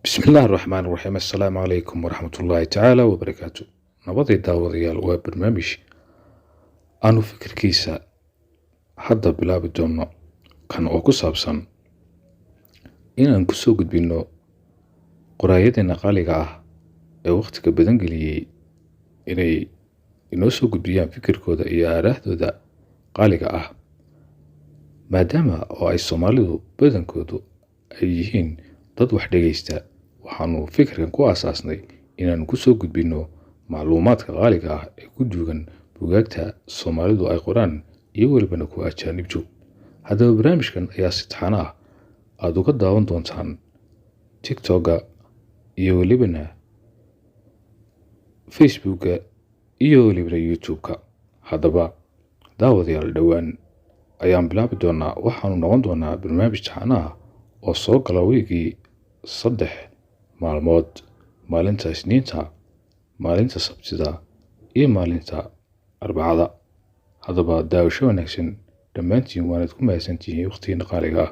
بسم الله الرحمن الرحيم السلام عليكم ورحمة الله تعالى وبركاته نبضي داوديال وبرنامج أنو فكر كيسا حدا بلا بدون كان أوكو سابسان إن أنكسو قد بينو قرايدنا قاليقا وقت كبدن قلي إني إنوسو قد بيان فكر كودا إيا راهدو دا قاليقا maadaama oo ay Soomaalidu badankoodu ay yihiin dad wax dhageysta waxaanu fikirkan ku aasaasnay inaan ku soo gudbino macluumaadka qaaliga ah ee ku duugan buugaagta Soomaalidu ay qoraan iyo walbana ku ajaanib joog haddaba barnaamijkan ayaa si taxan ah aad uga daawan doontaan TikTok-ga iyo walibana Facebook-ga iyo walibana YouTube-ka haddaba daawadayaal dhawaan ayaan bilaabi doonaa waxaanu noqon doonaa barnaamij taxan ah oo soo gala weygii 3 maalmood maalinta Isniinta maalinta Sabtida iyo maalinta Arbacada haddaba daawasho wanaagsan dhammaantiin waanad ku mahadsantihiin waqtigiina qaaliga ah